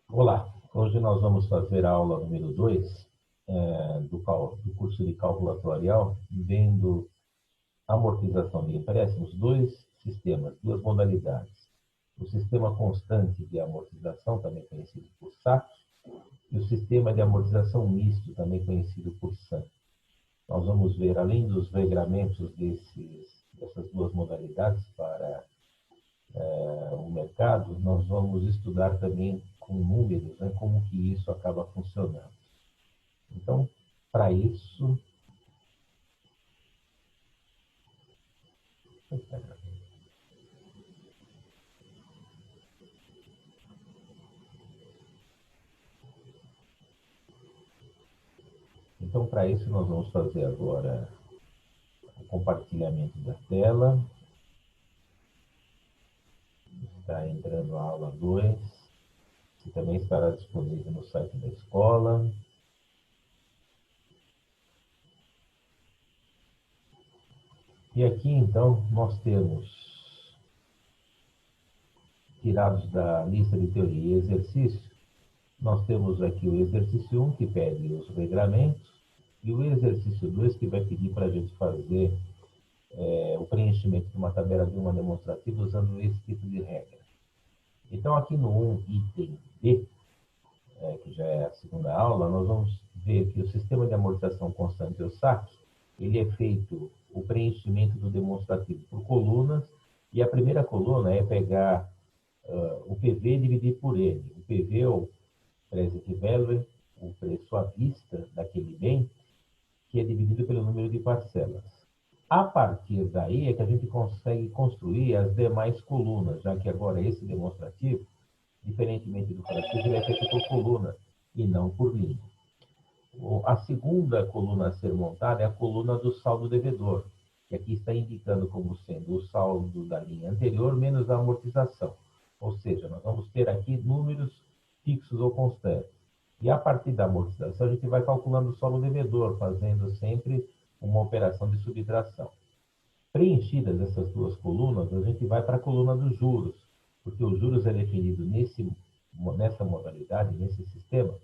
Olá, hoje nós vamos fazer a aula número 2 do curso de cálculo atuarial, vendo amortização de empréstimos, dois sistemas, duas modalidades. O sistema constante de amortização, também conhecido por SAC, e o sistema de amortização misto, também conhecido por SAM. Nós vamos ver, além dos regramentos dessas duas modalidades para o mercado, nós vamos estudar também com números, né, como que isso acaba funcionando. Então, para isso, nós vamos fazer agora o compartilhamento da tela. Está entrando a aula 2, que também estará disponível no site da escola. E aqui, então, nós temos, tirados da lista de teoria e exercício, nós temos aqui o exercício 1, que pede os regramentos, e o exercício 2, que vai pedir para a gente fazer o preenchimento de uma tabela de uma demonstrativa usando esse tipo de regra. Então, aqui no 1, item B, que já é a segunda aula, nós vamos ver que o sistema de amortização constante, o SAC, ele é feito o preenchimento do demonstrativo por colunas, e a primeira coluna é pegar o PV e dividir por N. O PV é o present value, o preço à vista daquele bem, que é dividido pelo número de parcelas. A partir daí é que a gente consegue construir as demais colunas, já que agora esse demonstrativo, diferentemente do francês, ele é feito por coluna e não por linha. A segunda coluna a ser montada é a coluna do saldo devedor, que aqui está indicando como sendo o saldo da linha anterior menos a amortização. Ou seja, nós vamos ter aqui números fixos ou constantes. E a partir da amortização, a gente vai calculando o saldo devedor, fazendo sempre uma operação de subtração. Preenchidas essas duas colunas, a gente vai para a coluna dos juros, porque os juros é definido nessa modalidade, nesse sistema,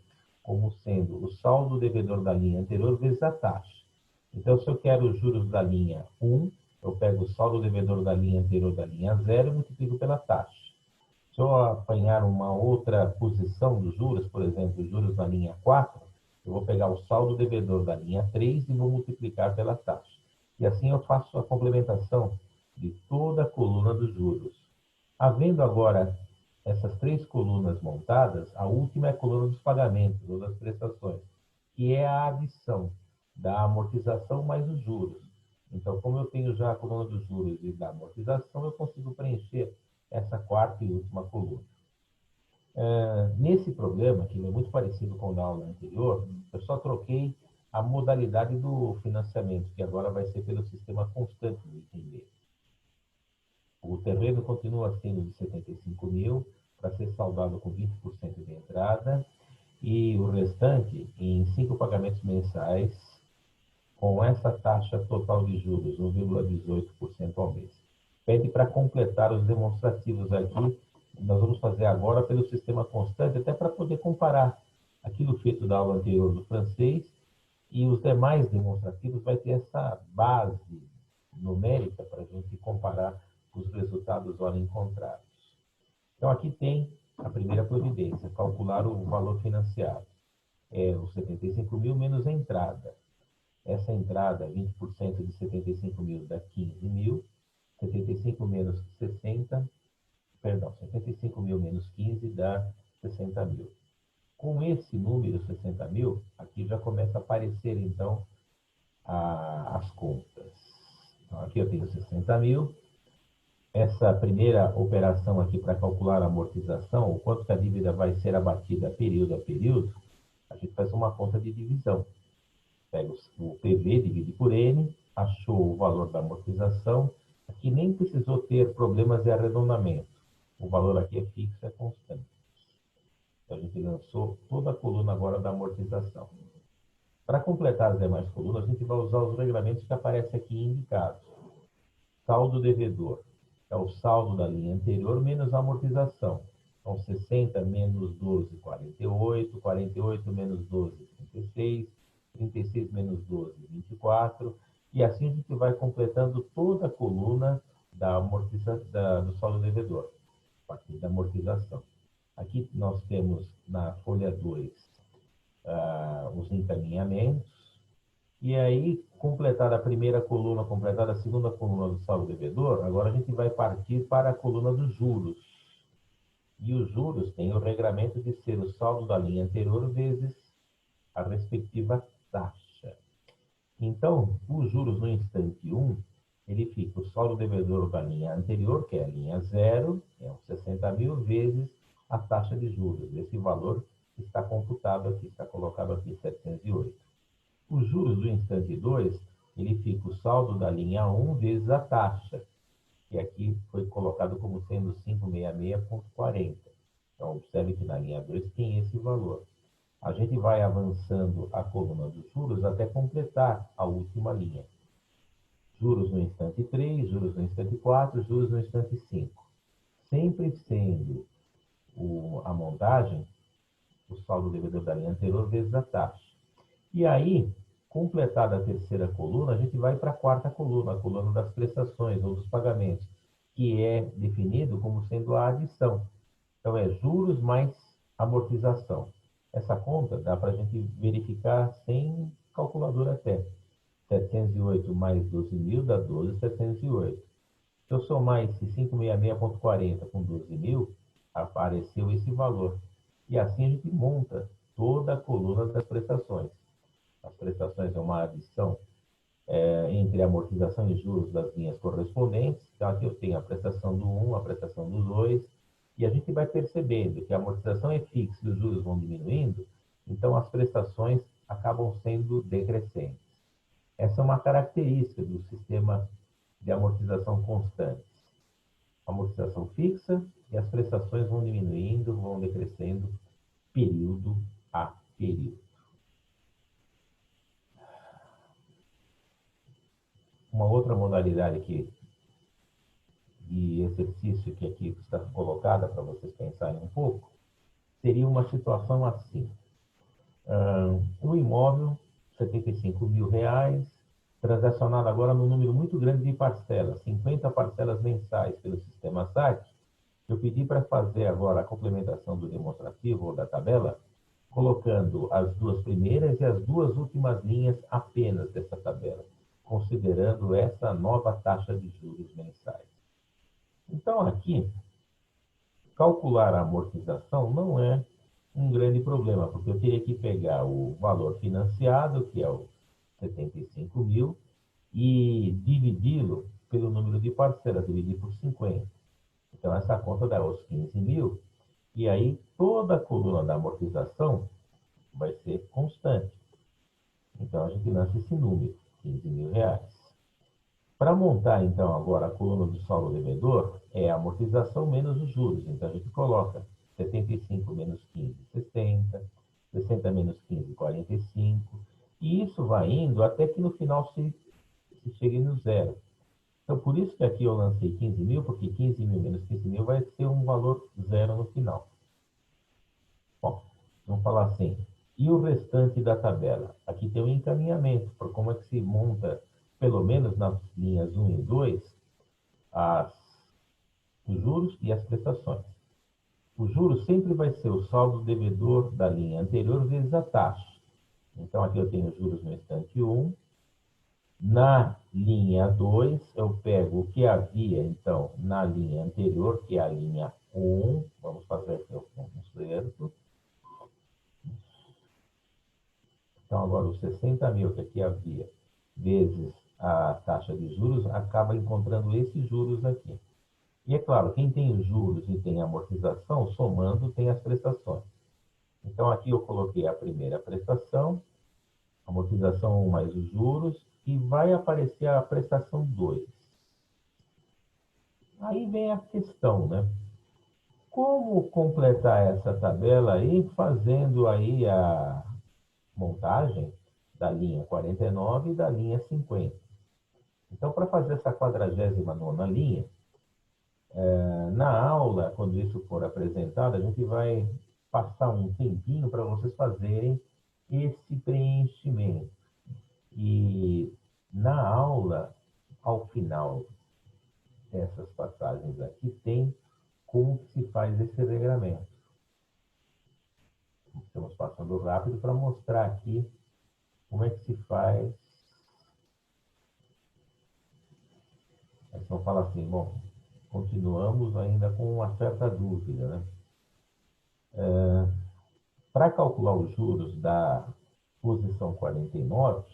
como sendo o saldo devedor da linha anterior vezes a taxa. Então, se eu quero os juros da linha 1, eu pego o saldo devedor da linha anterior da linha 0 e multiplico pela taxa. Se eu apanhar uma outra posição dos juros, por exemplo, os juros da linha 4, eu vou pegar o saldo devedor da linha 3 e vou multiplicar pela taxa. E assim eu faço a complementação de toda a coluna dos juros. Havendo agora essas três colunas montadas, a última é a coluna dos pagamentos ou das prestações, que é a adição da amortização mais os juros. Então, como eu tenho já a coluna dos juros e da amortização, eu consigo preencher essa quarta e última coluna. Nesse problema, que é muito parecido com o da aula anterior, eu só troquei a modalidade do financiamento, que agora vai ser pelo sistema constante do item B. O terreno continua sendo de 75 mil, para ser saldado com 20% de entrada, e o restante em 5 pagamentos mensais, com essa taxa total de juros, 1,18% ao mês. Pede para completar os demonstrativos aqui. Nós vamos fazer agora pelo sistema constante, até para poder comparar aquilo feito da aula anterior do francês e os demais demonstrativos. Vai ter essa base numérica para a gente comparar os resultados ora encontrados. Então, aqui tem a primeira providência, calcular o valor financiado. É os 75 mil menos a entrada. Essa entrada, 20% de 75 mil dá 15 mil, 75 menos 60, perdão, 75 mil menos 15 dá 60 mil. Com esse número, 60 mil, aqui já começa a aparecer, então, as contas. Então, aqui eu tenho 60 mil. Essa primeira operação aqui para calcular a amortização, o quanto que a dívida vai ser abatida período a período, a gente faz uma conta de divisão. Pega o PV, divide por N, achou o valor da amortização. Aqui nem precisou ter problemas de arredondamento. O valor aqui é fixo, é constante. Então, a gente lançou toda a coluna agora da amortização. Para completar as demais colunas, a gente vai usar os regramentos que aparecem aqui indicados. Saldo devedor é o saldo da linha anterior menos a amortização. Então, Então, 60 menos 12, 48. 48 menos 12, 36. 36 menos 12, 24. E assim a gente vai completando toda a coluna do saldo devedor, a partir da amortização. Aqui nós temos na folha 2 os encaminhamentos. E aí, completada a primeira coluna, completada a segunda coluna do saldo devedor, agora a gente vai partir para a coluna dos juros. E os juros têm o regramento de ser o saldo da linha anterior vezes a respectiva taxa. Então, os juros no instante 1, ele fica o saldo devedor da linha anterior, que é a linha 0, é uns 60 mil, vezes a taxa de juros. Esse valor está computado aqui, está colocado aqui, 708. Os juros do instante 2, ele fica o saldo da linha 1 vezes a taxa, que aqui foi colocado como sendo 566,40. Então, observe que na linha 2 tem esse valor. A gente vai avançando a coluna dos juros até completar a última linha. Juros no instante 3, juros no instante 4, juros no instante 5. Sempre sendo a montagem, o saldo devedor da linha anterior vezes a taxa. E aí, completada a terceira coluna, a gente vai para a quarta coluna, a coluna das prestações ou dos pagamentos, que é definido como sendo a adição. Então, é juros mais amortização. Essa conta dá para a gente verificar sem calculadora até. 708 mais 12 mil dá 12.708. Se eu somar esse 566,40 com 12 mil, apareceu esse valor. E assim a gente monta toda a coluna das prestações. As prestações é uma adição entre amortização e juros das linhas correspondentes. Então, aqui eu tenho a prestação do 1, a prestação do 2, e a gente vai percebendo que a amortização é fixa e os juros vão diminuindo, então as prestações acabam sendo decrescentes. Essa é uma característica do sistema de amortização constante. Amortização fixa e as prestações vão diminuindo, vão decrescendo período a período. Uma outra modalidade de exercício que aqui está colocada para vocês pensarem um pouco, seria uma situação assim. Um imóvel, 75 mil reais, transacionado agora num número muito grande de parcelas, 50 parcelas mensais pelo sistema SAT. Eu pedi para fazer agora a complementação do demonstrativo ou da tabela, colocando as duas primeiras e as duas últimas linhas apenas dessa tabela, considerando essa nova taxa de juros mensais. Então, aqui, calcular a amortização não é um grande problema, porque eu teria que pegar o valor financiado, que é o 75 mil, e dividi-lo pelo número de parcelas, dividir por 50. Então, essa conta dá os 15 mil, e aí toda a coluna da amortização vai ser constante. Então, a gente lança esse número, 15 mil reais. Para montar, então, agora a coluna do saldo devedor, é a amortização menos os juros. Então, a gente coloca 75 menos 15, 60. 60 menos 15, 45. E isso vai indo até que no final se chegue no zero. Então, por isso que aqui eu lancei 15 mil, porque 15 mil menos 15 mil vai ser um valor zero no final. Bom, vamos falar assim. E o restante da tabela? Aqui tem um encaminhamento para como é que se monta, pelo menos nas linhas 1 e 2, os juros e as prestações. O juros sempre vai ser o saldo devedor da linha anterior vezes a taxa. Então, aqui eu tenho juros no instante 1. Na linha 2, eu pego o que havia, então, na linha anterior, que é a linha 1. Vamos fazer aqui o conserto. Então, agora os 60 mil que aqui havia, vezes a taxa de juros, acaba encontrando esses juros aqui. E é claro, quem tem os juros e tem a amortização, somando, tem as prestações. Então, aqui eu coloquei a primeira prestação, amortização 1 mais os juros, e vai aparecer a prestação 2. Aí vem a questão, né? Como completar essa tabela aí, fazendo aí a montagem da linha 49 e da linha 50. Então, para fazer essa 49ª linha, Na aula, quando isso for apresentado, a gente vai passar um tempinho para vocês fazerem esse preenchimento. E na aula, ao final dessas passagens aqui, tem como que se faz esse regramento. Estamos passando rápido para mostrar aqui como é que se faz. Aí você fala assim, bom, continuamos ainda com uma certa dúvida, né? Para calcular os juros da posição 49,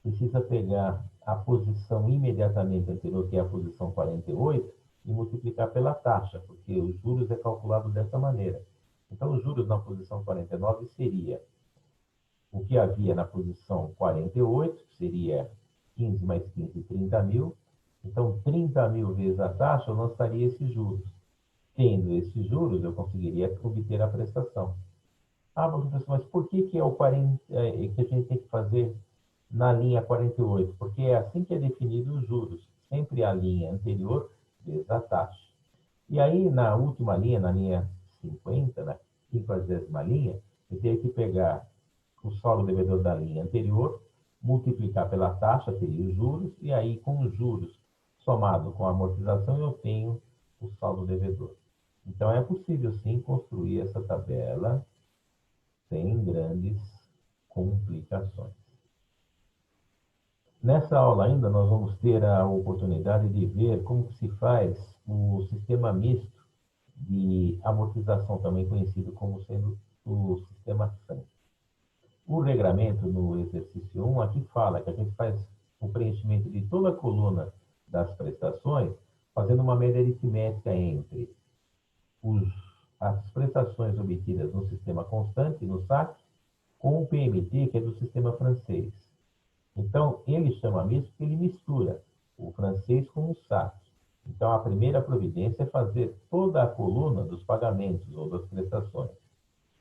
precisa pegar a posição imediatamente anterior, que é a posição 48, e multiplicar pela taxa, porque os juros é calculado dessa maneira. Então, os juros na posição 49 seria o que havia na posição 48, que seria 15 mais 15, 30 mil. Então, 30 mil vezes a taxa, eu lançaria esses juros. Tendo esses juros, eu conseguiria obter a prestação. Ah, professor, mas por que, que é o 40, que a gente tem que fazer na linha 48? Porque é assim que é definido os juros. Sempre a linha anterior vezes a taxa. E aí, na última linha, na linha 50, na 50ª linha, eu tenho que pegar o saldo devedor da linha anterior, multiplicar pela taxa, teria os juros, e aí, com os juros somado com a amortização, eu tenho o saldo devedor. Então, é possível, sim, construir essa tabela sem grandes complicações. Nessa aula ainda nós vamos ter a oportunidade de ver como se faz o sistema misto de amortização, também conhecido como sendo o sistema SAM. O regramento no exercício 1 aqui fala que a gente faz o preenchimento de toda a coluna das prestações, fazendo uma média aritmética entre as prestações obtidas no sistema constante, no SAC, com o PMT, que é do sistema francês. Então, ele chama misto porque ele mistura o francês com o SAC. Então, a primeira providência é fazer toda a coluna dos pagamentos ou das prestações.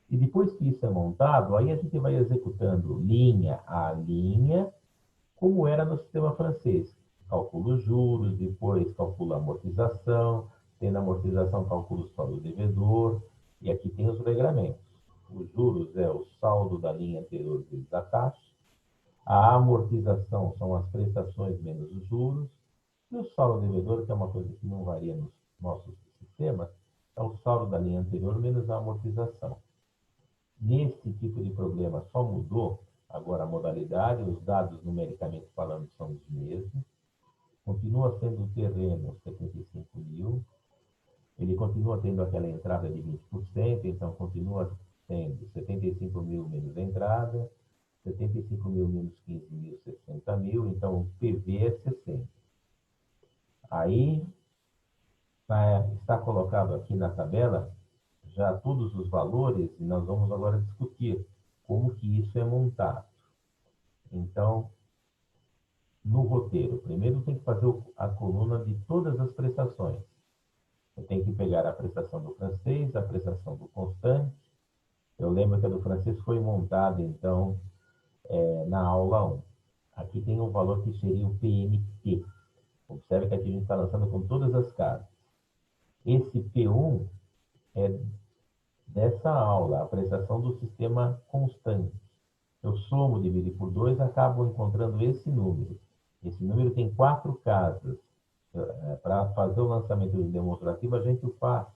E depois que isso é montado, aí a gente vai executando linha a linha, como era no sistema francês. Calcula os juros, depois calcula a amortização, tendo a amortização, calcula o saldo devedor, e aqui tem os regramentos. Os juros é o saldo da linha anterior vezes a taxa, a amortização são as prestações menos os juros, e o saldo devedor, que é uma coisa que não varia nos nossos sistemas, é o saldo da linha anterior menos a amortização. Nesse tipo de problema só mudou agora a modalidade, os dados numericamente falando são os mesmos, continua sendo o terreno 75 mil, ele continua tendo aquela entrada de 20%, então continua sendo 75 mil menos a entrada, 75 mil menos 15 mil, 60 mil, então o PV é 60. Aí está colocado aqui na tabela já todos os valores e nós vamos agora discutir como que isso é montado. Então, no roteiro, primeiro tem que fazer a coluna de todas as prestações. Eu tenho que pegar a prestação do francês, a prestação do constante. Eu lembro que a do francês foi montada, então, na aula 1. Aqui tem um valor que seria o PMT. Observe que aqui a gente está lançando com todas as casas. Esse P1 é dessa aula, a prestação do sistema constante. Eu somo, divido por 2, acabo encontrando esse número. Esse número tem 4 casas. Para fazer o lançamento demonstrativo, a gente o faz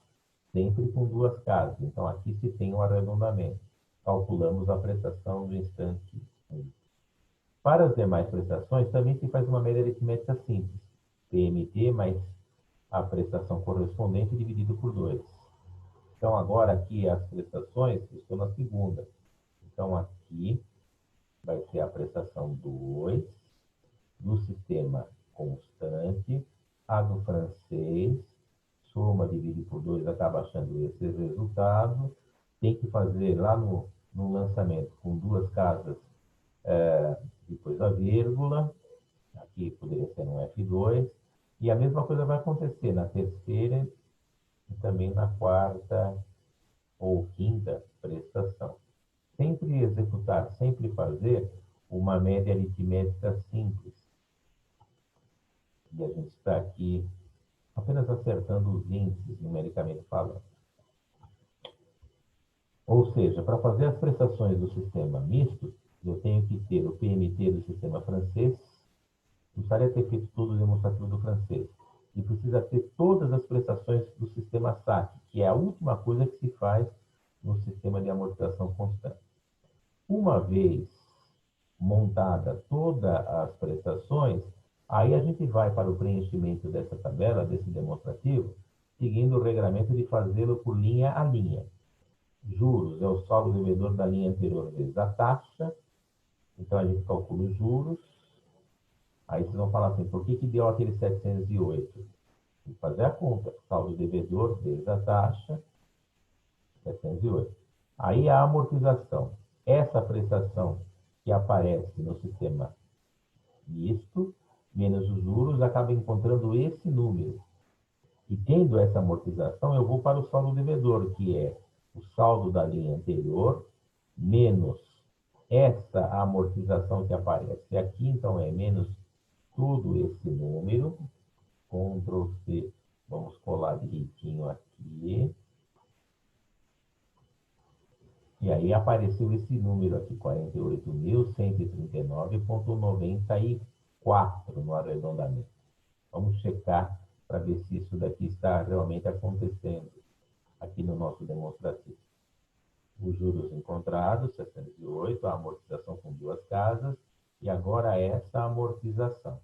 sempre com 2 casas. Então, aqui se tem um arredondamento. Calculamos a prestação do instante 1. Para as demais prestações, também se faz uma média aritmética simples. PMT mais a prestação correspondente dividido por 2. Então, agora aqui as prestações, estou na segunda. Então, aqui vai ser a prestação 2 do sistema constante, a do francês, soma, divide por 2, acaba achando esse resultado. Tem que fazer lá no lançamento com 2 casas, depois a vírgula, aqui poderia ser um F2, e a mesma coisa vai acontecer na terceira e também na quarta ou quinta prestação. Sempre executar, sempre fazer uma média aritmética simples. E a gente está aqui apenas acertando os índices, numericamente falando. Ou seja, para fazer as prestações do sistema misto, eu tenho que ter o PMT do sistema francês, gostaria de ter feito todo o demonstrativo do francês, e precisa ter todas as prestações do sistema SAC, que é a última coisa que se faz no sistema de amortização constante. Uma vez montada todas as prestações, aí a gente vai para o preenchimento dessa tabela, desse demonstrativo, seguindo o regramento de fazê-lo por linha a linha. Juros é o saldo devedor da linha anterior vezes a taxa. Então, a gente calcula os juros. Aí vocês vão falar assim, por que deu aquele 708? Tem que fazer a conta. Saldo devedor vezes a taxa, 708. Aí a amortização. Essa prestação que aparece no sistema misto, menos os juros, acaba encontrando esse número. E tendo essa amortização, eu vou para o saldo devedor, que é o saldo da linha anterior, menos essa amortização que aparece aqui, então é menos todo esse número, Ctrl C, vamos colar direitinho aqui, e aí apareceu esse número aqui, 48.139,94 no arredondamento. Vamos checar para ver se isso daqui está realmente acontecendo aqui no nosso demonstrativo. Os juros encontrados, 708, a amortização com duas casas, e agora essa amortização.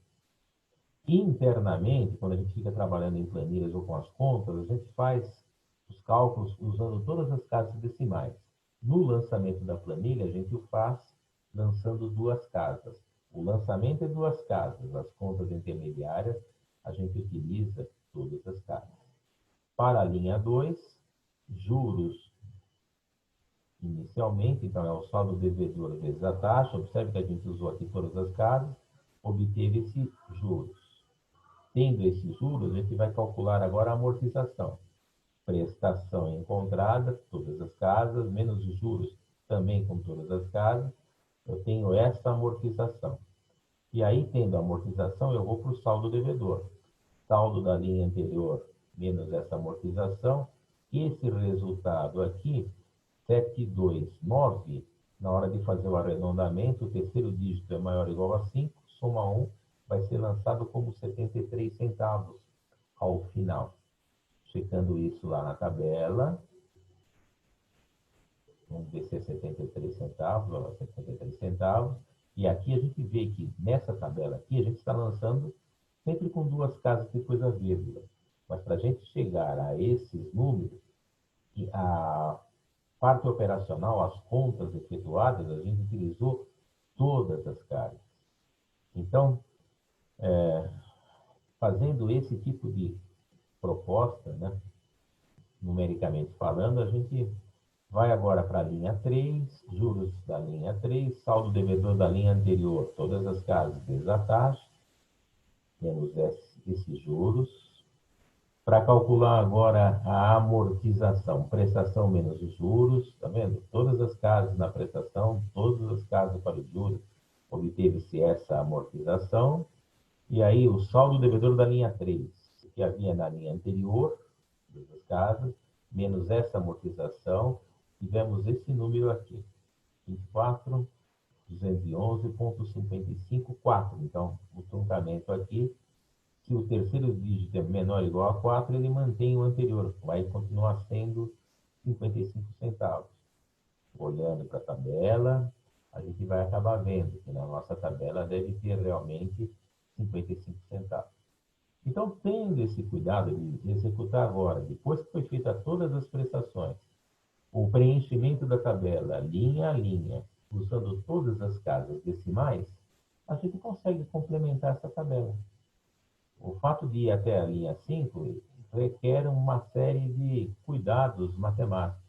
Internamente, quando a gente fica trabalhando em planilhas ou com as contas, a gente faz os cálculos usando todas as casas decimais. No lançamento da planilha, a gente o faz lançando duas casas. O lançamento é duas casas, as contas intermediárias, a gente utiliza todas as casas. Para a linha 2, juros inicialmente, então é o saldo devedor vezes a taxa. Observe que a gente usou aqui todas as casas, obteve esses juros. Tendo esses juros, a gente vai calcular agora a amortização. Prestação encontrada, todas as casas, menos os juros, também com todas as casas, eu tenho essa amortização. E aí, tendo a amortização, eu vou para o saldo devedor. Saldo da linha anterior, menos essa amortização. Esse resultado aqui, 729, na hora de fazer o arredondamento, o terceiro dígito é maior ou igual a 5, soma 1, vai ser lançado como 73 centavos ao final. Checando isso lá na tabela, vamos ver se é 73 centavos, ó, 73 centavos, e aqui a gente vê que nessa tabela aqui, a gente está lançando sempre com duas casas depois da vírgula. Mas para a gente chegar a esses números, a parte operacional, as contas efetuadas, a gente utilizou todas as casas. Então, fazendo esse tipo de proposta, né, numericamente falando, a gente vai agora para a linha 3, juros da linha 3, saldo devedor da linha anterior, todas as casas vezes a taxa, temos esses juros. Para calcular agora a amortização, prestação menos os juros, tá vendo? Todas as casas na prestação, todas as casas para os juros, obteve-se essa amortização. E aí o saldo devedor da linha 3, que havia na linha anterior, das casas, menos essa amortização, tivemos esse número aqui, 24.211,554. Então, o truncamento aqui, se o terceiro dígito é menor ou igual a 4, ele mantém o anterior, vai continuar sendo 55 centavos. Olhando para a tabela, a gente vai acabar vendo que na nossa tabela deve ter realmente 55 centavos. Então, tendo esse cuidado de executar agora, depois que foi feita todas as prestações, o preenchimento da tabela linha a linha, usando todas as casas decimais, a gente consegue complementar essa tabela. O fato de ir até a linha 5 requer uma série de cuidados matemáticos.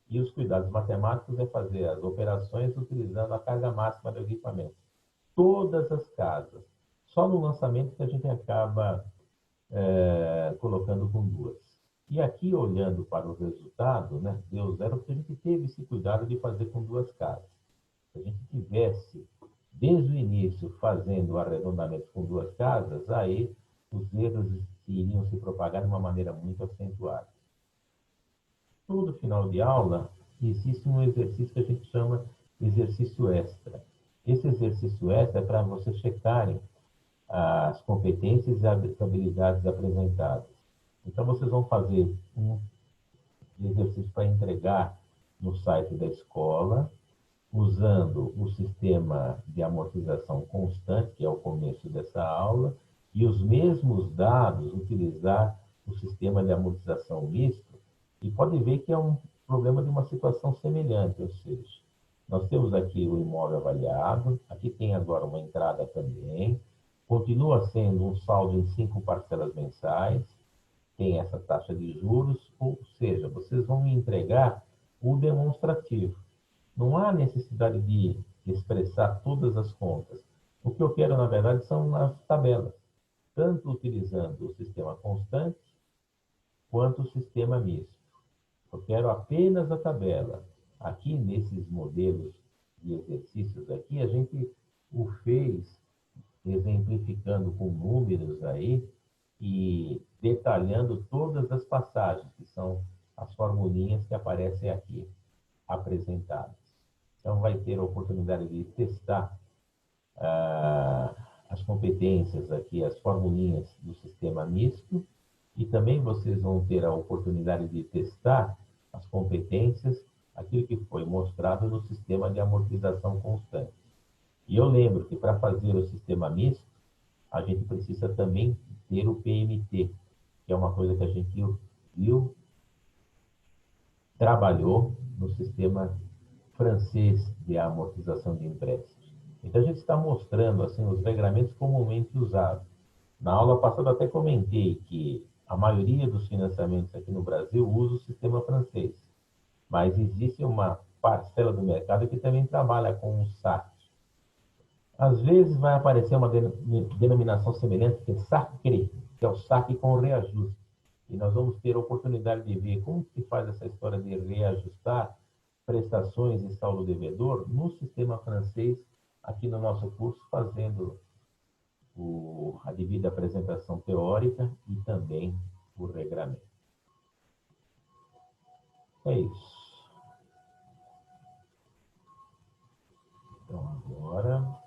E os cuidados matemáticos é fazer as operações utilizando a carga máxima do equipamento. Todas as casas. Só no lançamento que a gente acaba colocando com duas. E aqui, olhando para o resultado, né, deu zero, porque a gente teve esse cuidado de fazer com duas casas. Se a gente tivesse, desde o início, fazendo o arredondamento com duas casas, aí os erros que iriam se propagar de uma maneira muito acentuada. Todo final de aula existe um exercício que a gente chama exercício extra. Esse exercício extra é para vocês checarem as competências e as habilidades apresentadas. Então, vocês vão fazer um exercício para entregar no site da escola, usando o sistema de amortização constante, que é o começo dessa aula, e os mesmos dados, utilizar o sistema de amortização misto, e pode ver que é um problema de uma situação semelhante, ou seja, nós temos aqui o imóvel avaliado, aqui tem agora uma entrada também, continua sendo um saldo em 5 parcelas mensais, tem essa taxa de juros, ou seja, vocês vão me entregar o demonstrativo. Não há necessidade de expressar todas as contas. O que eu quero, na verdade, são as tabelas, tanto utilizando o sistema constante quanto o sistema misto. Eu quero apenas a tabela. Aqui, nesses modelos de exercícios aqui, a gente o fez exemplificando com números aí e detalhando todas as passagens, que são as formulinhas que aparecem aqui, apresentadas. Então, vai ter a oportunidade de testar as competências aqui, as formulinhas do sistema misto, e também vocês vão ter a oportunidade de testar as competências, aquilo que foi mostrado no sistema de amortização constante. E eu lembro que para fazer o sistema misto, a gente precisa também ter o PMT, que é uma coisa que a gente viu, trabalhou no sistema francês de amortização de empréstimos. Então, a gente está mostrando assim, os regramentos comumente usados. Na aula passada, até comentei que a maioria dos financiamentos aqui no Brasil usa o sistema francês, mas existe uma parcela do mercado que também trabalha com o SAC. Às vezes vai aparecer uma denominação semelhante, que é SACRE, que é o saque com reajuste. E nós vamos ter a oportunidade de ver como se faz essa história de reajustar prestações e saldo devedor no sistema francês, aqui no nosso curso, fazendo a devida apresentação teórica e também o regramento. É isso. Então, agora...